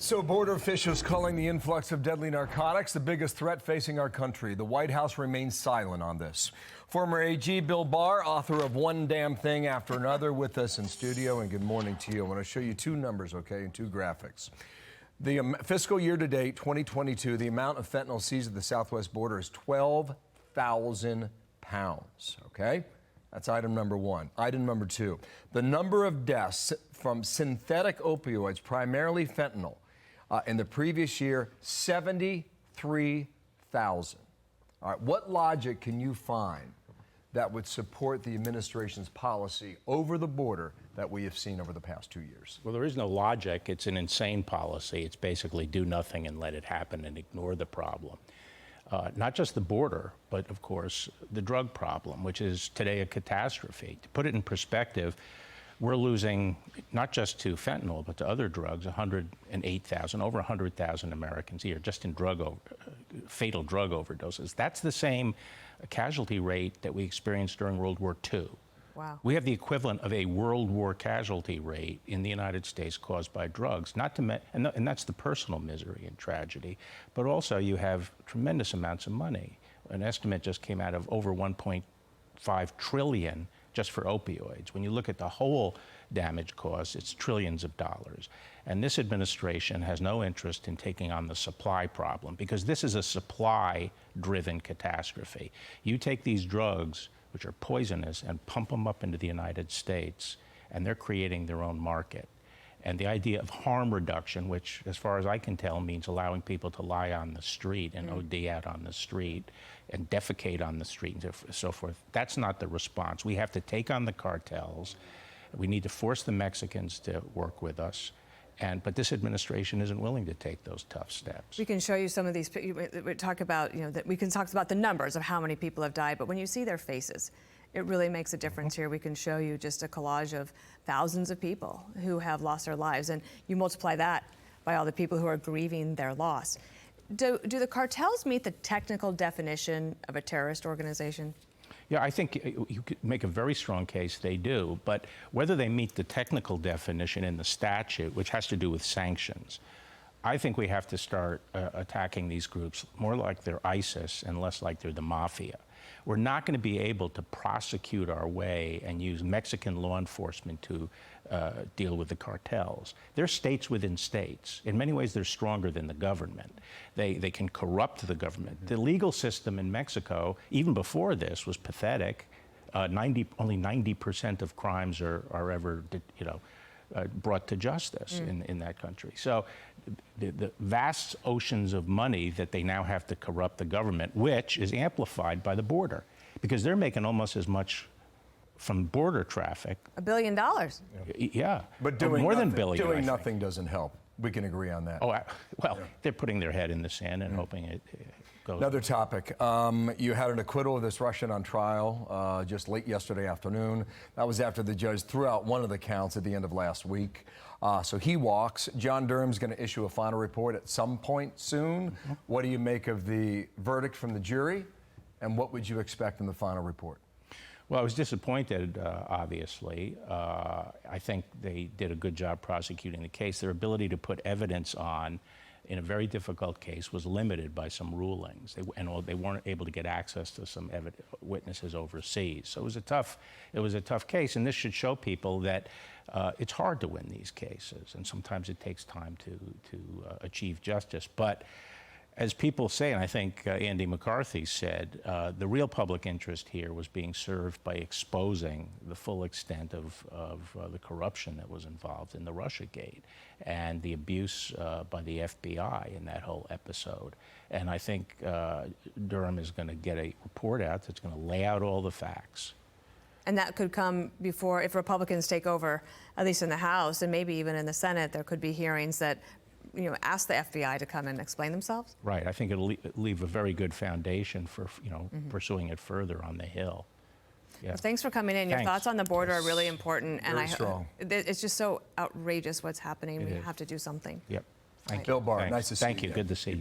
So border officials calling the influx of deadly narcotics the biggest threat facing our country. The White House remains silent on this. Former AG Bill Barr, author of One Damn Thing After Another, with us in studio, and good morning to you. I want to show you two numbers, okay, and two graphics. The fiscal year to date, 2022, the amount of fentanyl seized at the southwest border is 12,000 pounds, okay? That's item number one. Item number two, the number of deaths from synthetic opioids, primarily fentanyl, in the previous year, 73,000. All right, what logic can you find that would support the administration's policy over the border that we have seen over the past 2 years? Well, there is no logic. It's an insane policy. It's basically do nothing and let it happen and ignore the problem. Not just the border, but of course the drug problem, which is today a catastrophe. To put it in perspective, we're losing not just to fentanyl, but to other drugs, 108,000, over 100,000 Americans a year just in fatal drug overdoses. That's the same casualty rate that we experienced during World War II. Wow. We have the equivalent of a World War casualty rate in the United States caused by drugs, and that's the personal misery and tragedy, but also you have tremendous amounts of money. An estimate just came out of over 1.5 trillion just for opioids. When you look at the whole damage caused, it's trillions of dollars. And this administration has no interest in taking on the supply problem, because this is a supply-driven catastrophe. You take these drugs, which are poisonous, and pump them up into the United States, and they're creating their own market. And the idea of harm reduction, which, as far as I can tell, means allowing people to lie on the street and OD out on the street and defecate on the street and so forth, that's not the response. We have to take on the cartels. We need to force the Mexicans to work with us. But this administration isn't willing to take those tough steps. We can show you some of these. We talk about, that we can talk about the numbers of how many people have died, but when you see their faces, it really makes a difference here. We can show you just a collage of thousands of people who have lost their lives, and you multiply that by all the people who are grieving their loss. Do the cartels meet the technical definition of a terrorist organization? Yeah, I think you could make a very strong case they do, but whether they meet the technical definition in the statute, which has to do with sanctions, I think we have to start attacking these groups more like they're ISIS and less like they're the mafia. We're not going to be able to prosecute our way and use Mexican law enforcement to deal with the cartels. They're states within states. In many ways, they're stronger than the government. They can corrupt the government. The legal system in Mexico, even before this, was pathetic. Only 90% of crimes are ever, brought to justice in that country. So the vast oceans of money that they now have to corrupt the government, which is amplified by the border, because they're making almost as much from border traffic. $1 billion. Yeah, but doing more nothing, than billion. Doing nothing doesn't help. We can agree on that. Oh, well, they're putting their head in the sand and hoping it goes. Another topic. You had an acquittal of this Russian on trial just late yesterday afternoon. That was after the judge threw out one of the counts at the end of last week. So he walks. John Durham's going to issue a final report at some point soon. What do you make of the verdict from the jury, and what would you expect in the final report? Well, I was disappointed, obviously. I think they did a good job prosecuting the case. Their ability to put evidence on in a very difficult case was limited by some rulings. They weren't able to get access to some witnesses overseas. So it was a tough case, and this should show people that it's hard to win these cases, and sometimes it takes time to achieve justice. But as people say, and I think Andy McCarthy said, the real public interest here was being served by exposing the full extent of the corruption that was involved in the Russiagate and the abuse by the FBI in that whole episode. And I think Durham is going to get a report out that's going to lay out all the facts. And that could come before, if Republicans take over, at least in the House and maybe even in the Senate, there could be hearings that ask the FBI to come and explain themselves? Right. I think it'll leave a very good foundation for, pursuing it further on the Hill. Yeah. Well, thanks for coming in. Your thoughts on the border are really important. Very strong. It's just so outrageous what's happening. We have to do something. Yep. Thank you. Bill Barr, nice to see you. Thank you. Good to see you.